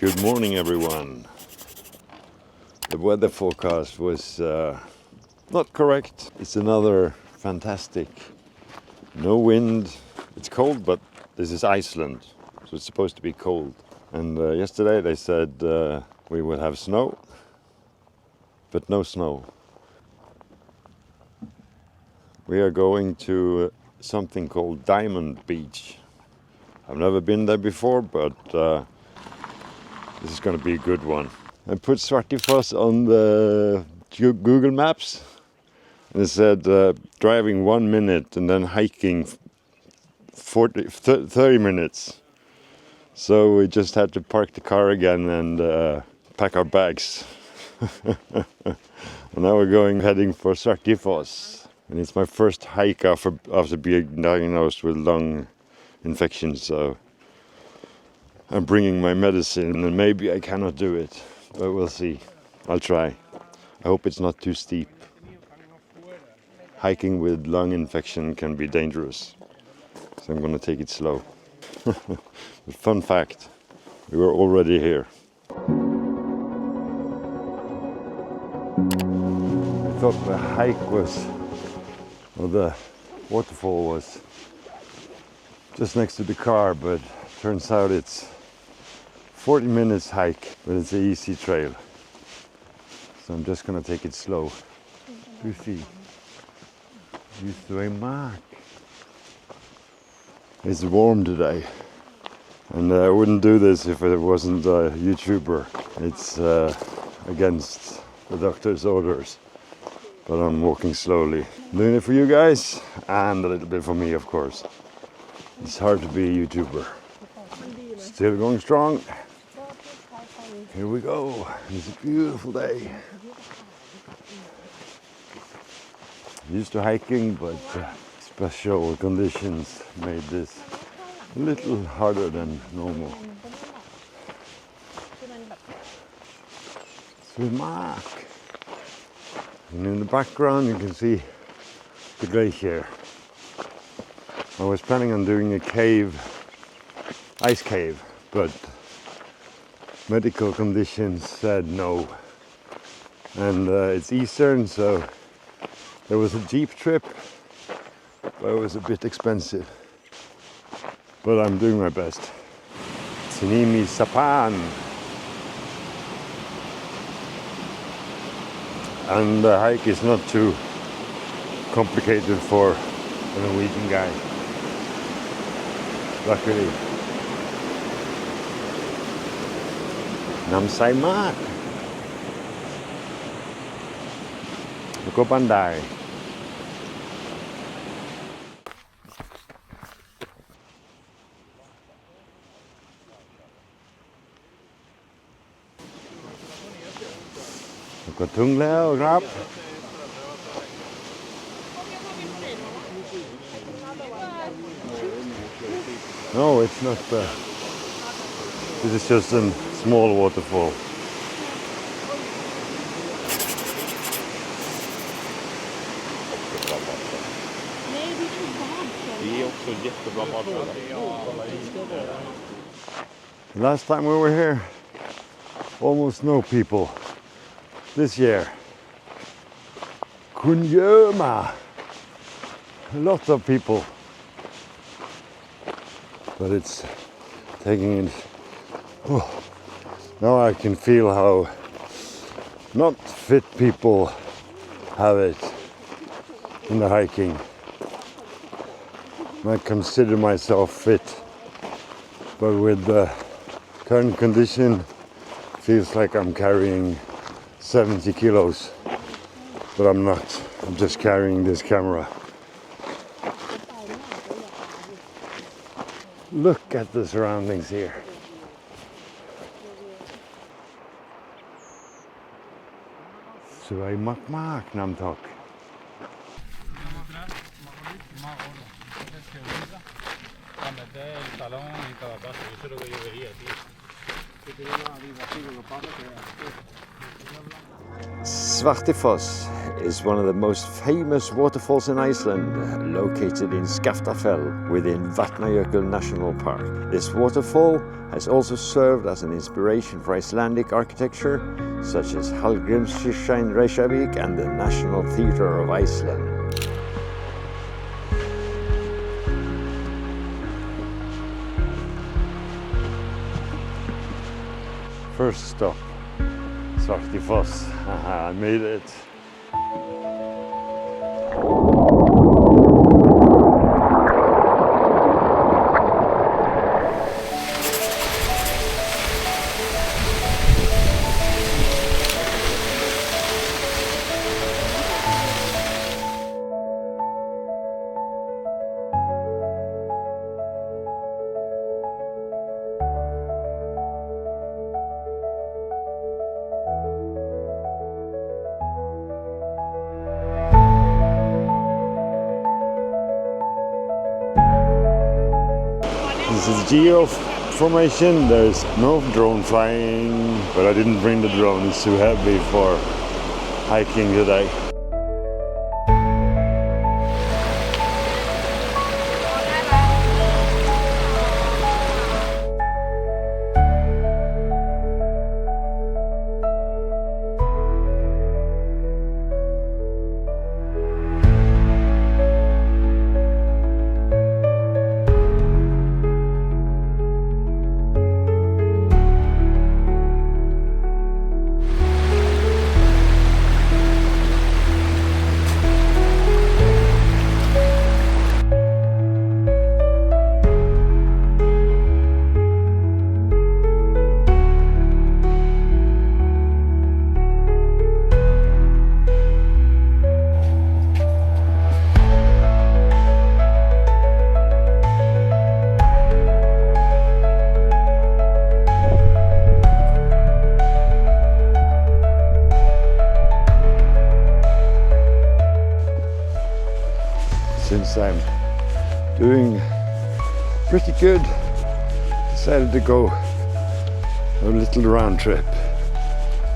Good morning, everyone. The weather forecast was not correct. It's another fantastic, no wind. It's cold, but this is Iceland, so it's supposed to be cold. And yesterday they said we would have snow, but no snow. We are going to something called Diamond Beach. I've never been there before, but this is going to be a good one. I put Svartifoss on the Google Maps, and it said driving 1 minute and then hiking 30 minutes. So we just had to park the car again and pack our bags. And now we're heading for Svartifoss. And it's my first hike after being diagnosed with lung infection, so I'm bringing my medicine and maybe I cannot do it, but we'll see. I'll try. I hope it's not too steep. Hiking with lung infection can be dangerous, so I'm going to take it slow. But fun fact, we were already here. I thought the hike was, or the waterfall was just next to the car, but turns out it's 40 minutes hike, but it's an easy trail. So I'm just gonna take it slow. You see, used to a mark. It's warm today, and I wouldn't do this if it wasn't a YouTuber. It's against the doctor's orders, but I'm walking slowly. Doing it for you guys, and a little bit for me, of course. It's hard to be a YouTuber. Still going strong. Here we go. It's a beautiful day. Used to hiking, but special conditions made this a little harder than normal. Mark. And in the background you can see the glacier. I was planning on doing a cave, ice cave, but medical conditions said no. And it's Eastern, so there was a jeep trip, but it was a bit expensive. But I'm doing my best. Sinimi Sapan. And the hike is not too complicated for a Norwegian guy. Luckily. Namsai Mat. Look up Bandai. Look at Tung Leo, grab. No, it's not. This is just a small waterfall. Last time we were here, almost no people. This year, Kunjuma, a lot of people. But it's taking it. Oh, now I can feel how not fit people have it in the hiking. I consider myself fit, but with the current condition, feels like I'm carrying 70 kilos, but I'm not. I'm just carrying this camera. Look at the surroundings here. Suai Makmak Namtok. Svartifoss is one of the most famous waterfalls in Iceland, located in Skaftafell within Vatnajökull National Park. This waterfall has also served as an inspiration for Icelandic architecture, such as Hallgrímskirkja in Reykjavík and the National Theatre of Iceland. First stop, Svartifoss. Haha, I made it. This is geo formation. There's no drone flying, but I didn't bring the drone. It's too heavy for hiking today. Since I'm doing pretty good, decided to go a little round trip.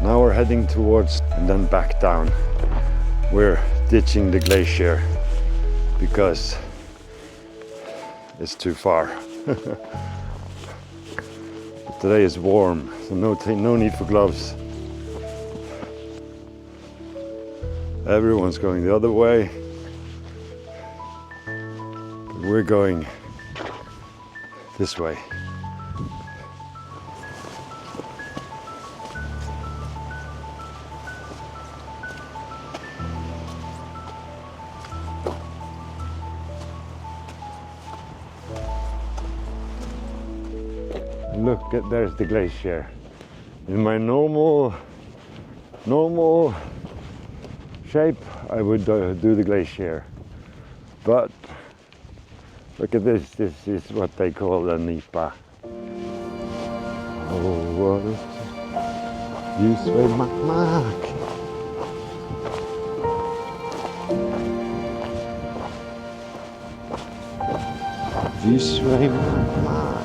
Now we're heading towards and then back down. We're ditching the glacier because it's too far. Today is warm, so no need for gloves. Everyone's going the other way. We're going this way. Look, there's the glacier. In my normal shape, I would do the glacier, but look at this. This is what they call a nipa. Oh, what is it? Ljusvej Mark. Ljusvej Mark.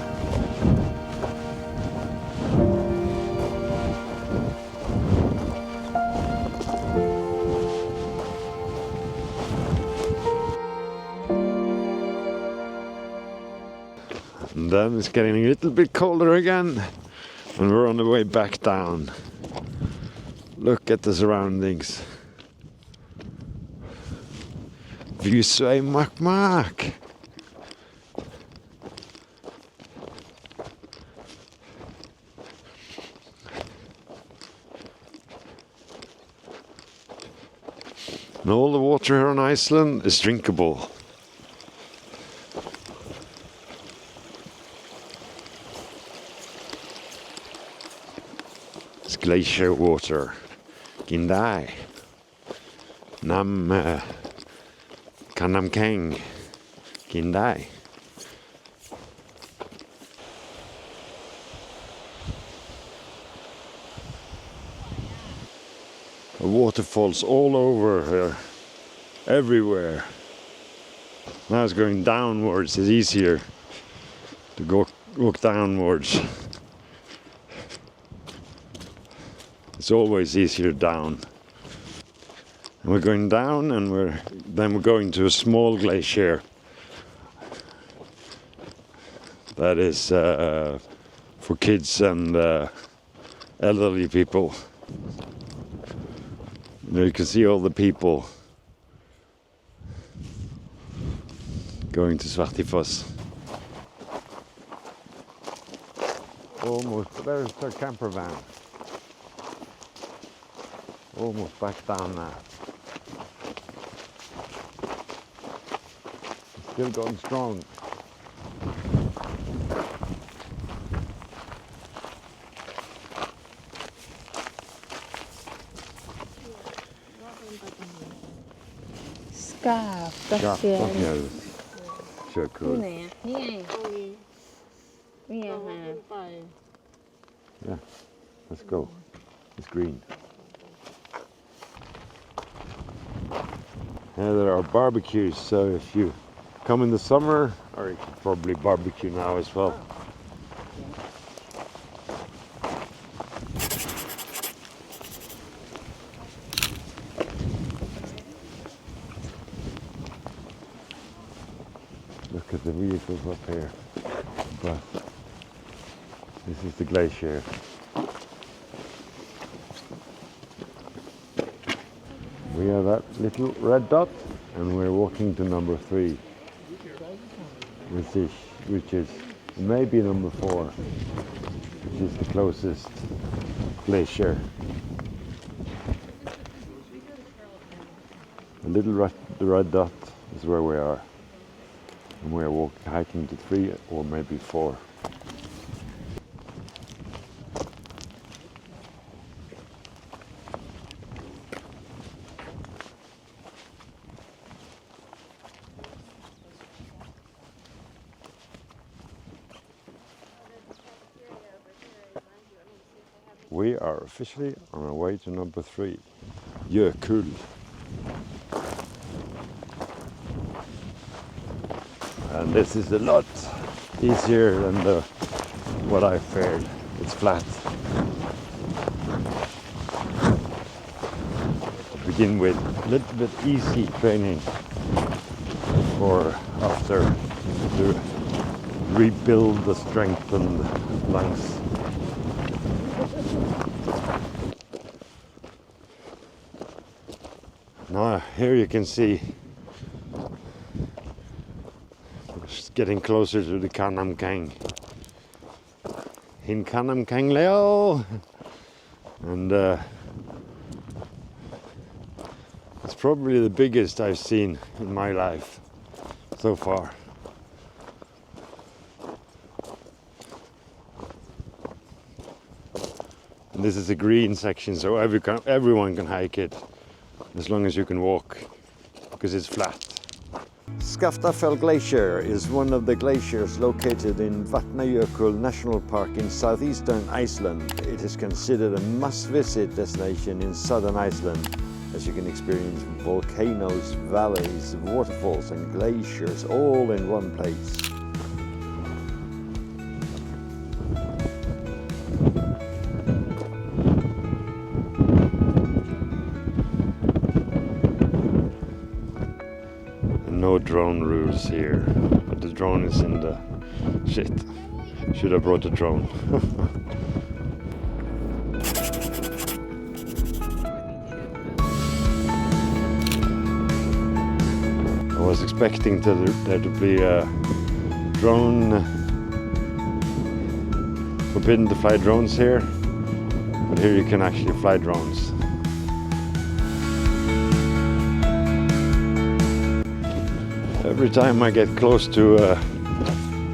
And then it's getting a little bit colder again, and we're on the way back down. Look at the surroundings. Ljusvej Mark. And all the water here on Iceland is drinkable. It's glacier water. Gindai. Nam Kanam Keng. Gindai. Waterfalls all over here, everywhere. Now it's going downwards. It's easier to walk downwards. It's always easier down. And we're going down, and then we're going to a small glacier that is for kids and elderly people. You can see all the people going to Svartifoss. Almost, there's their camper van. Almost back down now. Still going strong. Skaftafell. Vatnajökull. Yeah, let's go. It's green. Yeah, there are barbecues, so if you come in the summer, or you could probably barbecue now as well. Look at the vehicles up here. But this is the glacier. We are that little red dot, and we're walking to number 3, which is maybe number 4, which is the closest glacier. The red dot is where we are, and we are hiking to 3 or maybe 4. We are officially on our way to number 3, Jökull. And this is a lot easier than what I feared. It's flat. To begin with, a little bit easy training for after to rebuild the strengthened lungs. Now here you can see we're getting closer to the Kanamkang. In Kanamkang Leo, and it's probably the biggest I've seen in my life so far. And this is a green section, so everyone can hike it. As long as you can walk, because it's flat. Skaftafell Glacier is one of the glaciers located in Vatnajökull National Park in southeastern Iceland. It is considered a must-visit destination in southern Iceland, as you can experience volcanoes, valleys, waterfalls and glaciers all in one place. No drone rules here, but the drone is in the shit. Should have brought a drone. I was expecting there to be a drone, forbidden to fly drones here, but here you can actually fly drones. Every time I get close to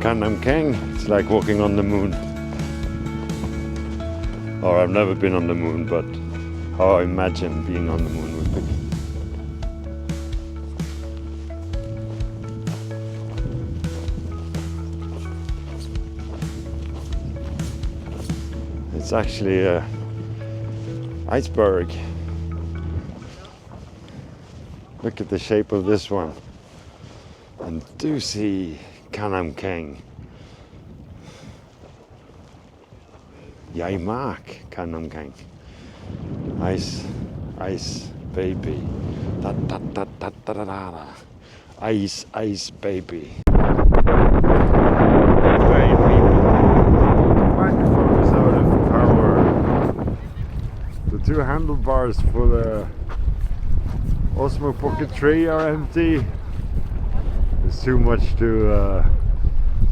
Kanamkang, it's like walking on the moon. Or I've never been on the moon, but how I imagine being on the moon would be. It's actually an iceberg. Look at the shape of this one. And do see Kanamkang. Jeg mag Kanamkang. Ice, ice, baby. Da da da da da da da. Ice, ice, baby. Microphone is out of power. The two handlebars for the Osmo Pocket 3 are empty. It's too much to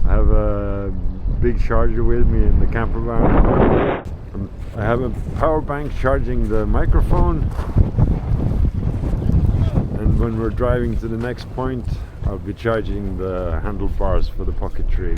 have a big charger with me in the camper van. I have a power bank charging the microphone, and when we're driving to the next point I'll be charging the handlebars for the Pocket 3.